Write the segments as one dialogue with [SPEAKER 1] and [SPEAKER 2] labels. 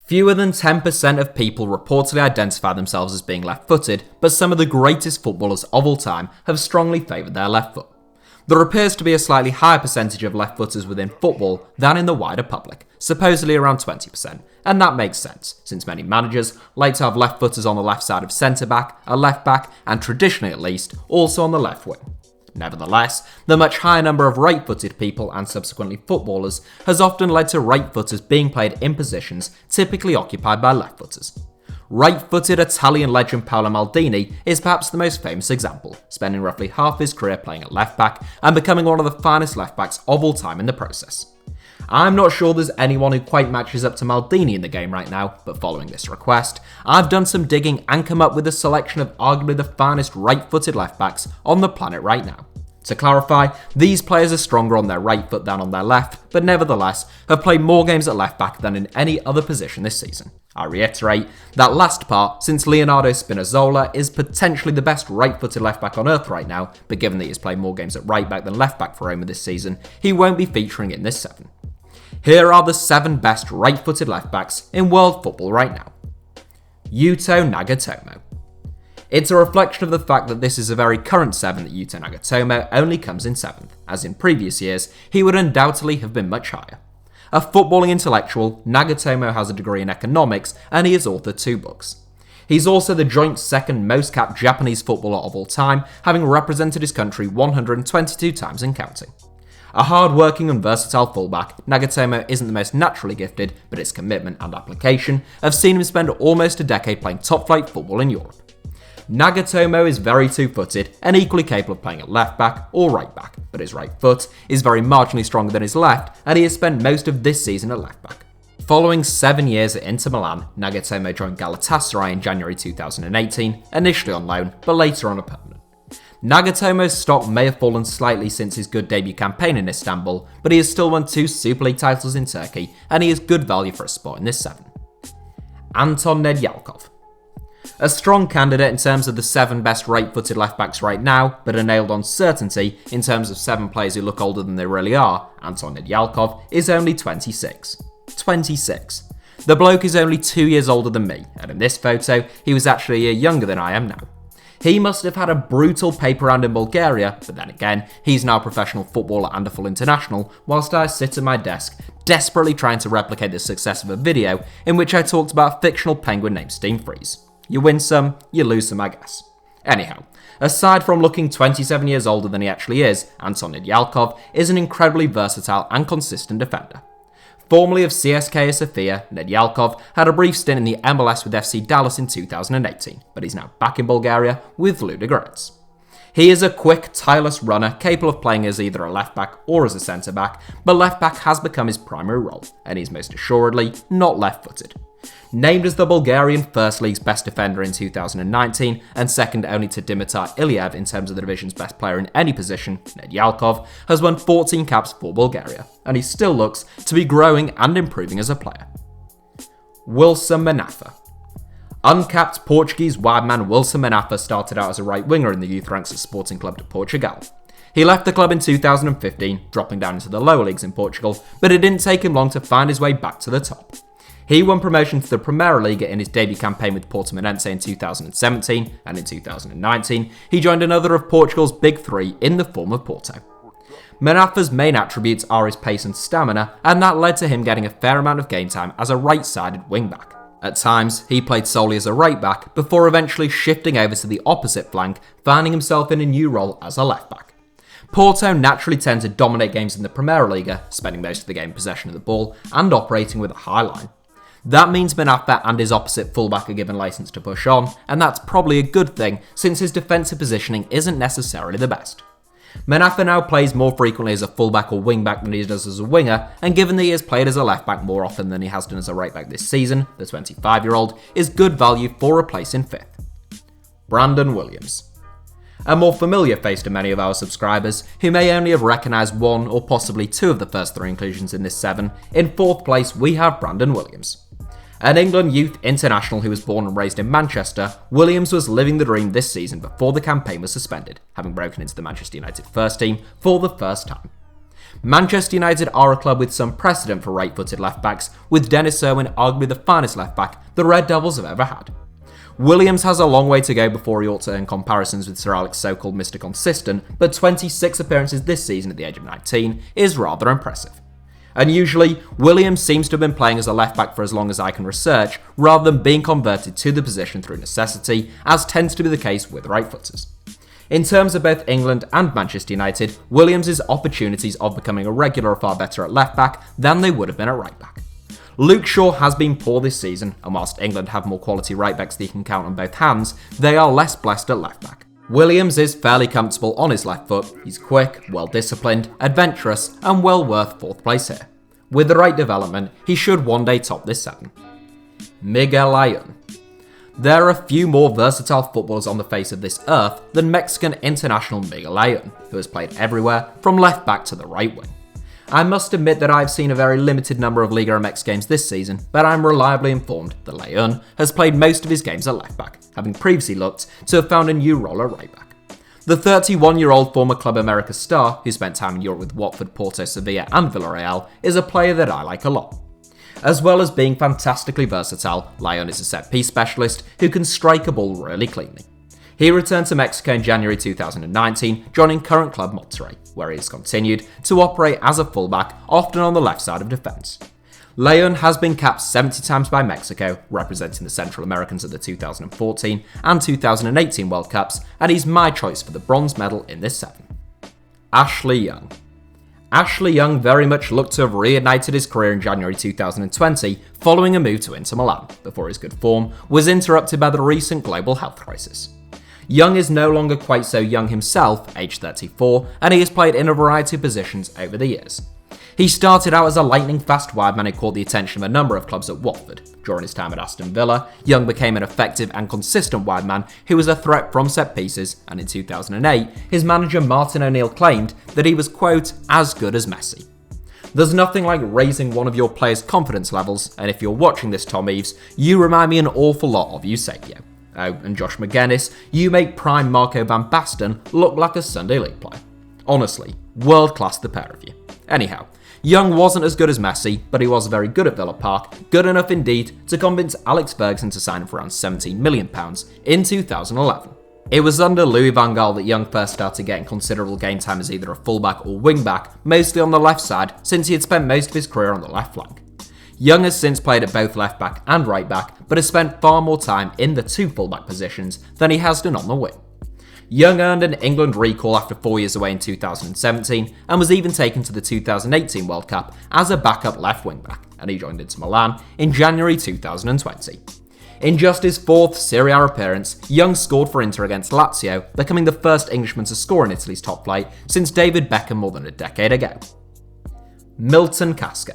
[SPEAKER 1] Fewer than 10% of people reportedly identify themselves as being left-footed, but some of the greatest footballers of all time have strongly favoured their left foot. There appears to be a slightly higher percentage of left-footers within football than in the wider public, supposedly around 20%, and that makes sense, since many managers like to have left-footers on the left side of centre-back, a left-back, and traditionally at least, also on the left wing. Nevertheless, the much higher number of right-footed people and subsequently footballers has often led to right-footers being played in positions typically occupied by left-footers. Right-footed Italian legend Paolo Maldini is perhaps the most famous example, spending roughly half his career playing at left-back and becoming one of the finest left-backs of all time in the process. I'm not sure there's anyone who quite matches up to Maldini in the game right now, but following this request, I've done some digging and come up with a selection of arguably the finest right-footed left-backs on the planet right now. To clarify, these players are stronger on their right foot than on their left, but nevertheless have played more games at left-back than in any other position this season. I reiterate that last part, since Leonardo Spinazzola is potentially the best right-footed left-back on earth right now, but given that he's played more games at right-back than left-back for Roma this season, he won't be featuring in this 7. Here are the 7 best right-footed left-backs in world football right now. Yuto Nagatomo. It's a reflection of the fact that this is a very current 7 that Yuto Nagatomo only comes in 7th, as in previous years he would undoubtedly have been much higher. A footballing intellectual, Nagatomo has a degree in economics and he has authored 2 books. He's also the joint 2nd most capped Japanese footballer of all time, having represented his country 122 times and counting. A hard-working and versatile fullback, Nagatomo isn't the most naturally gifted, but his commitment and application have seen him spend almost a decade playing top-flight football in Europe. Nagatomo is very two-footed and equally capable of playing at left-back or right-back, but his right foot is very marginally stronger than his left, and he has spent most of this season at left-back. Following 7 years at Inter Milan, Nagatomo joined Galatasaray in January 2018, initially on loan, but later on a permanent. Nagatomo's stock may have fallen slightly since his good debut campaign in Istanbul, but he has still won 2 Super League titles in Turkey, and he is good value for a spot in this 7. ANTON NEDYALKOV. A strong candidate in terms of the 7 best right-footed left-backs right now, but a nailed-on certainty in terms of 7 players who look older than they really are, Anton NEDYALKOV is only 26. 26. The bloke is only 2 years older than me, and in this photo, he was actually a year younger than I am now. He must have had a brutal paper round in Bulgaria, but then again, he's now a professional footballer and a full international, whilst I sit at my desk, desperately trying to replicate the success of a video in which I talked about a fictional penguin named Steam Freeze. You win some, you lose some, I guess. Anyhow, aside from looking 27 years older than he actually is, Anton NEDYALKOV is an incredibly versatile and consistent defender. Formerly of CSKA Sofia, NEDYALKOV had a brief stint in the MLS with FC Dallas in 2018, but he's now back in Bulgaria with Ludogorets. He is a quick, tireless runner capable of playing as either a left-back or as a centre-back, but left-back has become his primary role, and he's most assuredly not left-footed. Named as the Bulgarian First League's best defender in 2019 and second only to Dimitar Iliev in terms of the division's best player in any position, NEDYALKOV has won 14 caps for Bulgaria, and he still looks to be growing and improving as a player. Wilson MANAFA. Uncapped Portuguese wideman Wilson MANAFA started out as a right winger in the youth ranks at Sporting Club de Portugal. He left the club in 2015, dropping down into the lower leagues in Portugal, but it didn't take him long to find his way back to the top. He won promotion to the Primeira Liga in his debut campaign with Portimonense in 2017, and in 2019, he joined another of Portugal's big 3 in the form of Porto. MANAFA's main attributes are his pace and stamina, and that led to him getting a fair amount of game time as a right-sided wing-back. At times, he played solely as a right-back, before eventually shifting over to the opposite flank, finding himself in a new role as a left-back. Porto naturally tend to dominate games in the Primeira Liga, spending most of the game in possession of the ball and operating with a high line. That means MANAFA and his opposite fullback are given license to push on, and that's probably a good thing since his defensive positioning isn't necessarily the best. MANAFA now plays more frequently as a fullback or wingback than he does as a winger, and given that he has played as a leftback more often than he has done as a rightback this season, the 25-year-old is good value for a place in 5th. Brandon Williams. A more familiar face to many of our subscribers, who may only have recognised 1 or possibly 2 of the first 3 inclusions in this 7, in 4th place we have Brandon Williams. An England youth international who was born and raised in Manchester, Williams was living the dream this season before the campaign was suspended, having broken into the Manchester United first team for the first time. Manchester United are a club with some precedent for right-footed left-backs, with Dennis Irwin arguably the finest left-back the Red Devils have ever had. Williams has a long way to go before he ought to earn comparisons with Sir Alex's so-called Mr. Consistent, but 26 appearances this season at the age of 19 is rather impressive. Unusually, Williams seems to have been playing as a left-back for as long as I can research, rather than being converted to the position through necessity, as tends to be the case with right-footers. In terms of both England and Manchester United, Williams' opportunities of becoming a regular are far better at left-back than they would have been at right-back. Luke Shaw has been poor this season, and whilst England have more quality right-backs that you can count on both hands, they are less blessed at left-back. Williams is fairly comfortable on his left foot, he's quick, well-disciplined, adventurous, and well worth 4th place here. With the right development, he should one day top this 7. Miguel Layun. There are a few more versatile footballers on the face of this earth than Mexican international Miguel Layun, who has played everywhere from left back to the right wing. I must admit that I've seen a very limited number of Liga MX games this season, but I'm reliably informed that Layun has played most of his games at left back, having previously looked to have found a new role at right back. The 31-year-old former Club America star, who spent time in Europe with Watford, Porto, Sevilla and Villarreal, is a player that I like a lot. As well as being fantastically versatile, Layun is a set-piece specialist who can strike a ball really cleanly. He returned to Mexico in January 2019, joining current club Monterrey, where he has continued to operate as a fullback, often on the left side of defence. Layun has been capped 70 times by Mexico, representing the Central Americans at the 2014 and 2018 World Cups, and he's my choice for the bronze medal in this 7. Ashley Young. Ashley Young very much looked to have reignited his career in January 2020 following a move to Inter Milan, before his good form was interrupted by the recent global health crisis. Young is no longer quite so young himself, aged 34, and he has played in a variety of positions over the years. He started out as a lightning-fast wideman who caught the attention of a number of clubs at Watford. During his time at Aston Villa, Young became an effective and consistent wideman who was a threat from set pieces, and in 2008, his manager Martin O'Neill claimed that he was, quote, as good as Messi. There's nothing like raising one of your players' confidence levels, and if you're watching this, Tom Eves, you remind me an awful lot of Eusebio. Oh, and Josh McGuinness, you make prime Marco van Basten look like a Sunday League player. Honestly, world-class the pair of you. Anyhow, Young wasn't as good as Messi, but he was very good at Villa Park, good enough indeed to convince Alex Ferguson to sign him for around £17 million in 2011. It was under Louis van Gaal that Young first started getting considerable game time as either a fullback or wingback, mostly on the left side, since he had spent most of his career on the left flank. Young has since played at both left back and right back, but has spent far more time in the 2 fullback positions than he has done on the wing. Young earned an England recall after 4 years away in 2017 and was even taken to the 2018 World Cup as a backup left wing back, and he joined Inter Milan in January 2020. In just his 4th Serie A appearance, Young scored for Inter against Lazio, becoming the first Englishman to score in Italy's top flight since David Beckham more than a decade ago. Milton Casco.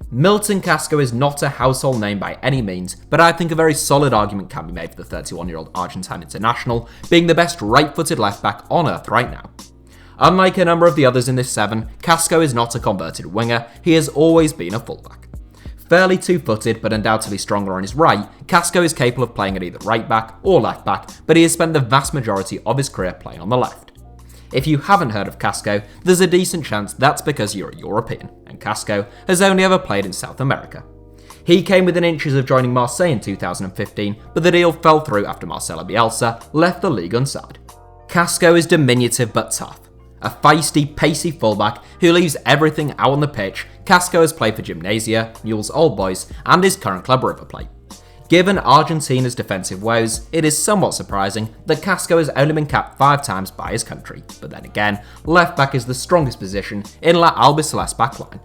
[SPEAKER 1] Milton Casco is not a household name by any means, but I think a very solid argument can be made for the 31-year-old Argentine international being the best right-footed left-back on earth right now. Unlike a number of the others in this 7, Casco is not a converted winger, he has always been a fullback. Fairly two-footed, but undoubtedly stronger on his right, Casco is capable of playing at either right-back or left-back, but he has spent the vast majority of his career playing on the left. If you haven't heard of Casco, there's a decent chance that's because you're a European, and Casco has only ever played in South America. He came within inches of joining Marseille in 2015, but the deal fell through after Marcelo Bielsa left the league unside. Casco is diminutive but tough. A feisty, pacey fullback who leaves everything out on the pitch, Casco has played for Gimnasia, Newell's Old Boys, and his current club River Plate. Given Argentina's defensive woes, it is somewhat surprising that Casco has only been capped 5 times by his country, but then again, left back is the strongest position in La Albiceleste backline.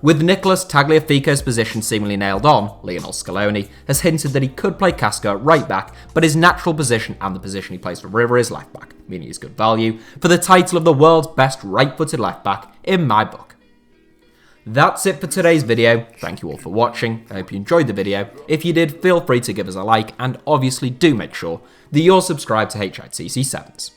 [SPEAKER 1] With Nicolas Tagliafico's position seemingly nailed on, Lionel Scaloni has hinted that he could play Casco at right back, but his natural position and the position he plays for River is left back, meaning he's good value for the title of the world's best right-footed left back in my book. That's it for today's video. Thank you all for watching. I hope you enjoyed the video. If you did, feel free to give us a like, and obviously do make sure that you're subscribed to HITC Sevens.